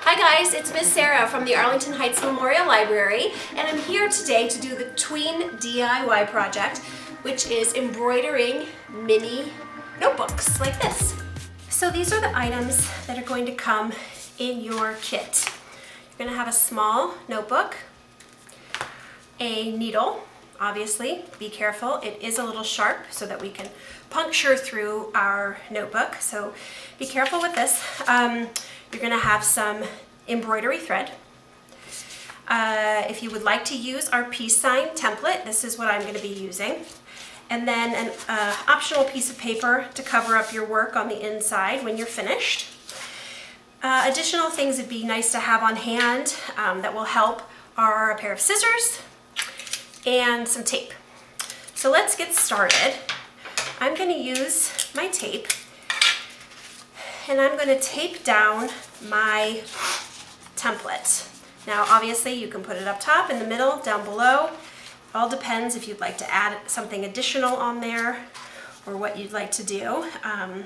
Hi guys, it's Miss Sara from the Arlington Heights Memorial Library, and I'm here today to do the Tween DIY project, which is embroidering mini notebooks like this. So these are the items that are going to come in your kit. You're going to have a small notebook, a needle, obviously, be careful, it is a little sharp so that we can puncture through our notebook, so be careful with this. You're going to have some embroidery thread. If you would like to use our peace sign template, this is what I'm going to be using. And then an optional piece of paper to cover up your work on the inside when you're finished. Additional things would be nice to have on hand that will help are a pair of scissors and some tape. So let's get started. I'm going to use my tape and I'm going to tape down my template. Now obviously you can put it up top, in the middle, down below. All depends if you'd like to add something additional on there or what you'd like to do. I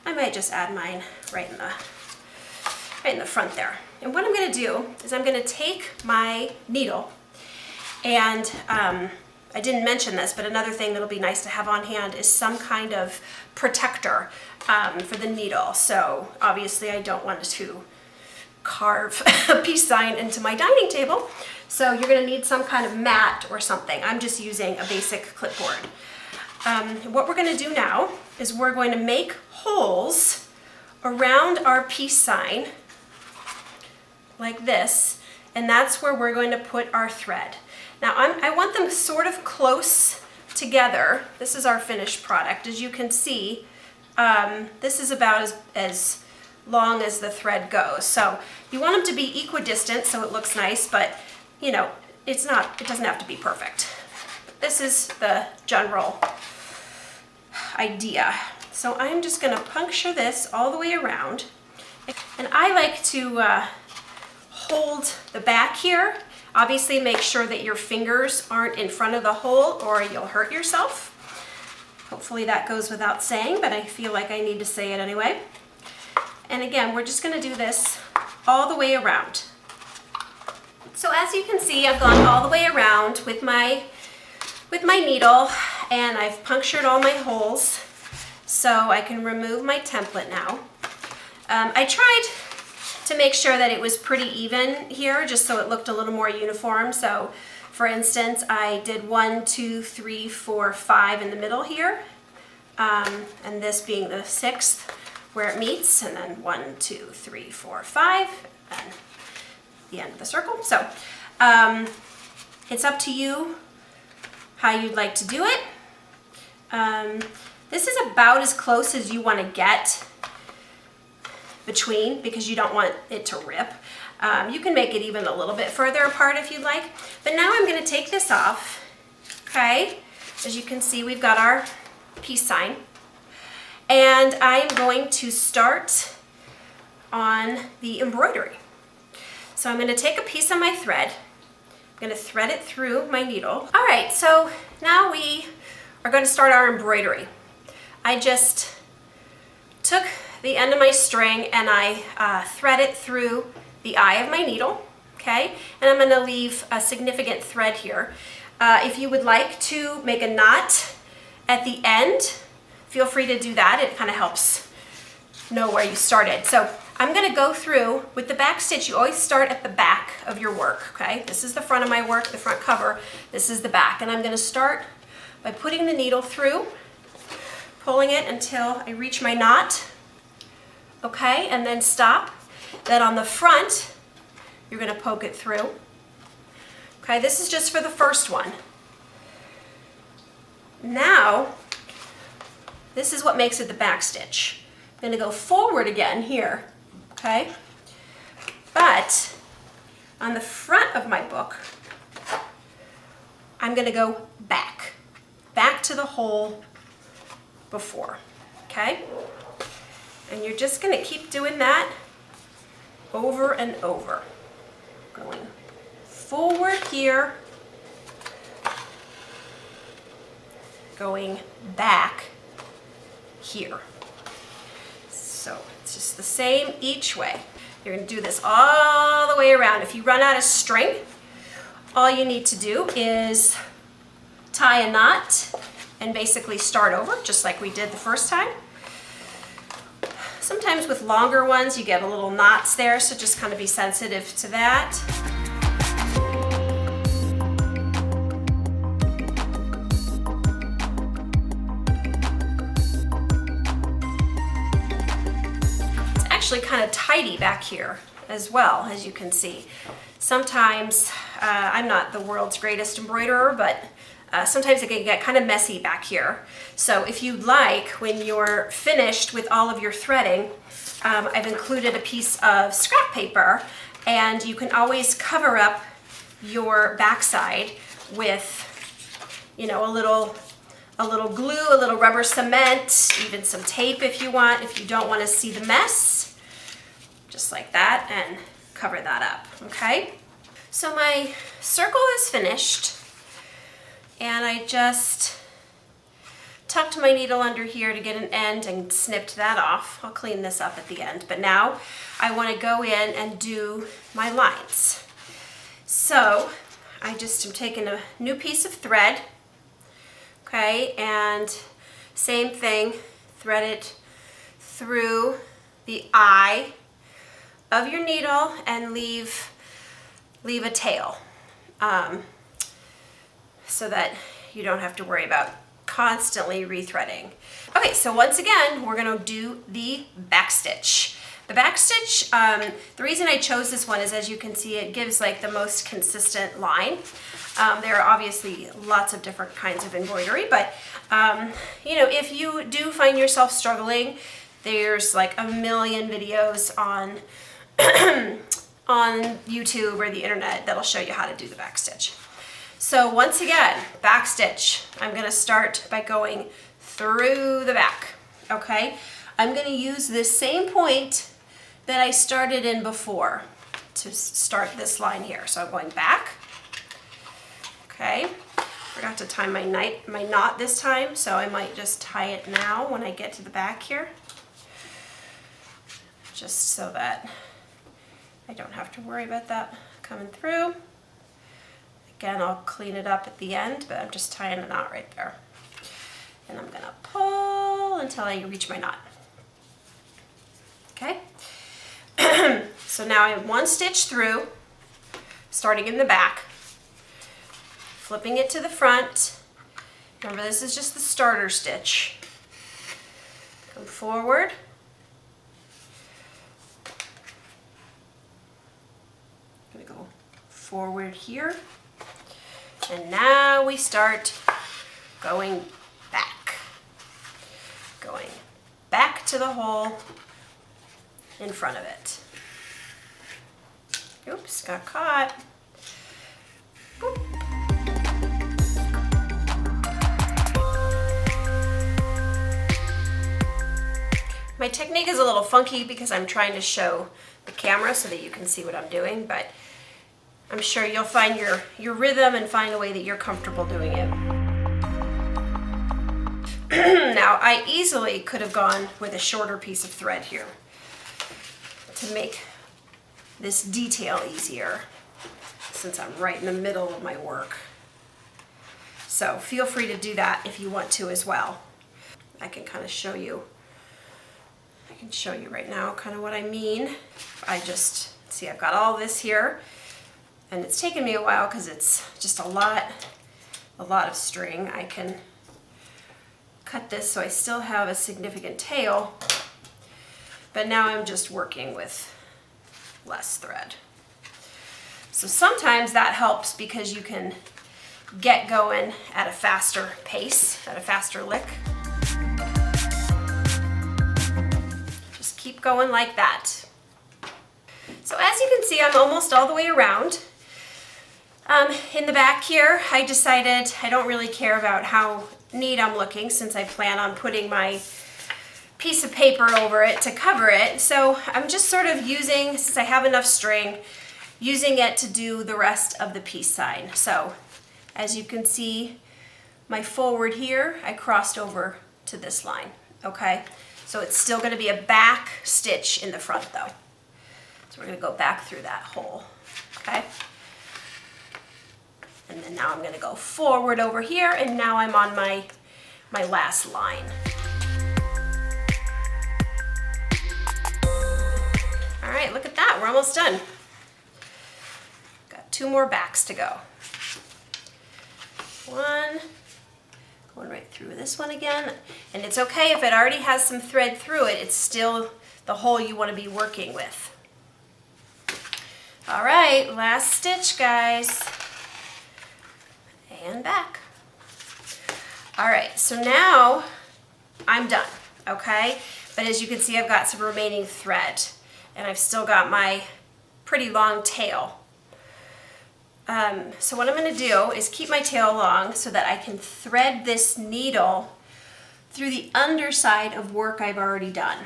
might just add mine right in the front there. And what I'm going to do is I'm going to take my needle and I didn't mention this, but another thing that'll be nice to have on hand is some kind of protector for the needle. So obviously I don't want to carve a peace sign into my dining table. So you're going to need some kind of mat or something. I'm just using a basic clipboard. What we're going to do now is we're going to make holes around our peace sign like this, and that's where we're going to put our thread. Now I want them sort of close together. This is our finished product. As you can see, this is about as long as the thread goes. So you want them to be equidistant so it looks nice, but you know, it doesn't have to be perfect. But this is the general idea. So I'm just going to puncture this all the way around. And I like to hold the back here. Obviously make sure that your fingers aren't in front of the hole or you'll hurt yourself. Hopefully that goes without saying, but I feel like I need to say it anyway. And again, we're just going to do this all the way around. So as you can see, I've gone all the way around with my needle, and I've punctured all my holes so I can remove my template now. I tried to make sure that it was pretty even here, just so it looked a little more uniform. So for instance, I did 1, 2, 3, 4, 5 in the middle here, and this being the 6th where it meets, and then 1, 2, 3, 4, 5, and the end of the circle. So it's up to you how you'd like to do it. This is about as close as you want to get between, because you don't want it to rip. You can make it even a little bit further apart if you'd like. But now I'm going to take this off. Okay, as you can see, we've got our peace sign. And I'm going to start on the embroidery. So I'm going to take a piece of my thread. I'm going to thread it through my needle. All right, so now we are going to start our embroidery. I just took the end of my string and I thread it through the eye of my needle, okay? And I'm going to leave a significant thread here. If you would like to make a knot at the end, feel free to do that. It kind of helps know where you started. So I'm going to go through with the back stitch. You always start at the back of your work, okay? This is the front of my work, the front cover. This is the back. And I'm going to start by putting the needle through, pulling it until I reach my knot, okay? And then stop. Then on the front, you're going to poke it through. Okay, this is just for the first one. Now, this is what makes it the back stitch. I'm going to go forward again here, okay? But on the front of my book, I'm going to go back to the hole before, okay? And you're just going to keep doing that over and over. Going forward here, going back here. So it's just the same each way. You're gonna do this all the way around. If you run out of string, all you need to do is tie a knot and basically start over, just like we did the first time. Sometimes with longer ones, you get a little knots there, so just kind of be sensitive to that. It's actually kind of tidy back here as well, as you can see. Sometimes, I'm not the world's greatest embroiderer, but sometimes it can get kind of messy back here. So if you'd like, when you're finished with all of your threading, I've included a piece of scrap paper, and you can always cover up your backside with, you know, a little glue, a little rubber cement, even some tape if you want, if you don't want to see the mess, just like that, and cover that up, okay? So my circle is finished. And I just tucked my needle under here to get an end and snipped that off. I'll clean this up at the end, but now I want to go in and do my lines. So I just am taking a new piece of thread, okay, and same thing, thread it through the eye of your needle and leave a tail. So that you don't have to worry about constantly rethreading. Okay, so once again, we're gonna do the back stitch. The back stitch, the reason I chose this one is, as you can see, it gives like the most consistent line. There are obviously lots of different kinds of embroidery, but you know, if you do find yourself struggling, there's like a million videos on on YouTube or the internet that'll show you how to do the back stitch. So once again, back stitch, I'm gonna start by going through the back, okay? I'm gonna use this same point that I started in before to start this line here. So I'm going back, okay? Forgot to tie my knot this time, so I might just tie it now when I get to the back here, just so that I don't have to worry about that coming through. Again, I'll clean it up at the end, but I'm just tying a knot right there. And I'm gonna pull until I reach my knot. Okay? So now I have one stitch through, starting in the back, flipping it to the front. Remember, this is just the starter stitch. Come forward. I'm gonna go forward here. And now we start going back to the hole in front of it. Oops, got caught. Boop. My technique is a little funky because I'm trying to show the camera so that you can see what I'm doing, but I'm sure you'll find your rhythm and find a way that you're comfortable doing it. Now, I easily could have gone with a shorter piece of thread here to make this detail easier, since I'm right in the middle of my work. So feel free to do that if you want to as well. I can kind of show you, right now kind of what I mean. I just, see, I've got all this here. And it's taken me a while because it's just a lot of string. I can cut this so I still have a significant tail, but now I'm just working with less thread. So sometimes that helps because you can get going at a faster pace, at a faster lick. Just keep going like that. So as you can see, I'm almost all the way around. In the back here, I decided I don't really care about how neat I'm looking since I plan on putting my piece of paper over it to cover it. So I'm just sort of using, since I have enough string, using it to do the rest of the peace sign. So as you can see, my forward here, I crossed over to this line, okay? So it's still gonna be a back stitch in the front though. So we're gonna go back through that hole, okay? And then now I'm gonna go forward over here, and now I'm on my last line. All right, look at that, we're almost done. Got 2 more backs to go. One, going right through this one again. And it's okay if it already has some thread through it, it's still the hole you wanna be working with. All right, last stitch, guys. And back. All right, so now I'm done, okay? But as you can see, I've got some remaining thread, and I've still got my pretty long tail. So what I'm gonna do is keep my tail long so that I can thread this needle through the underside of work I've already done,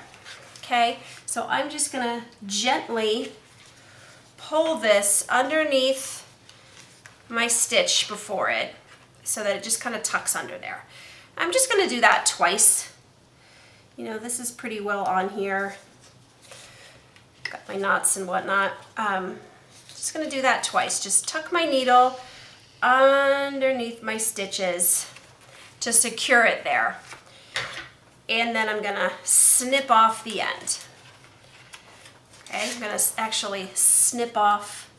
okay? So I'm just gonna gently pull this underneath my stitch before it so that it just kind of tucks under there. I'm just gonna do that twice. You know, this is pretty well on here. Got my knots and whatnot. Just gonna do that twice. Just tuck my needle underneath my stitches to secure it there. And then I'm gonna snip off the end. Okay, I'm gonna actually snip off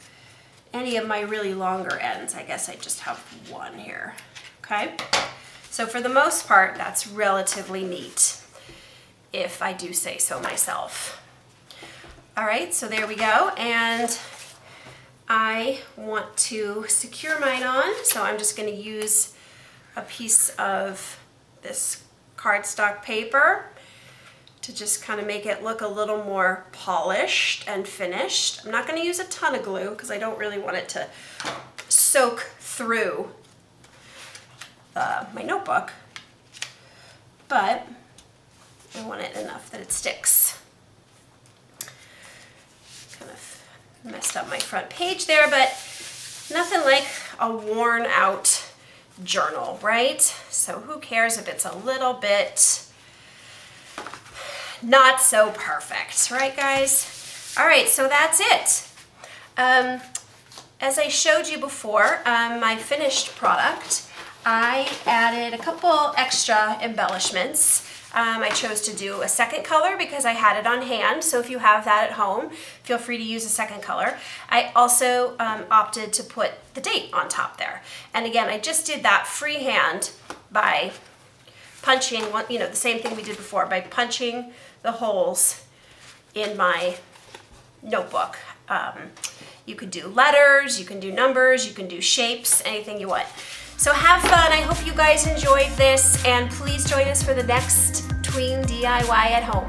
any of my really longer ends. I guess I just have one here, okay? So for the most part, that's relatively neat, if I do say so myself. All right, so there we go, and I want to secure mine on, so I'm just gonna use a piece of this cardstock paper to just kind of make it look a little more polished and finished. I'm not going to use a ton of glue because I don't really want it to soak through my notebook, but I want it enough that it sticks. Kind of messed up my front page there, but nothing like a worn out journal, right? So who cares if it's a little bit not so perfect, right guys? All right, so that's it. As I showed you before, my finished product, I added a couple extra embellishments. I chose to do a second color because I had it on hand, so if you have that at home, feel free to use a second color. I also opted to put the date on top there. And again, I just did that freehand by punching, you know, the same thing we did before, by punching the holes in my notebook. You could do letters, you can do numbers, you can do shapes, anything you want. So have fun, I hope you guys enjoyed this, and please join us for the next Tween DIY at home.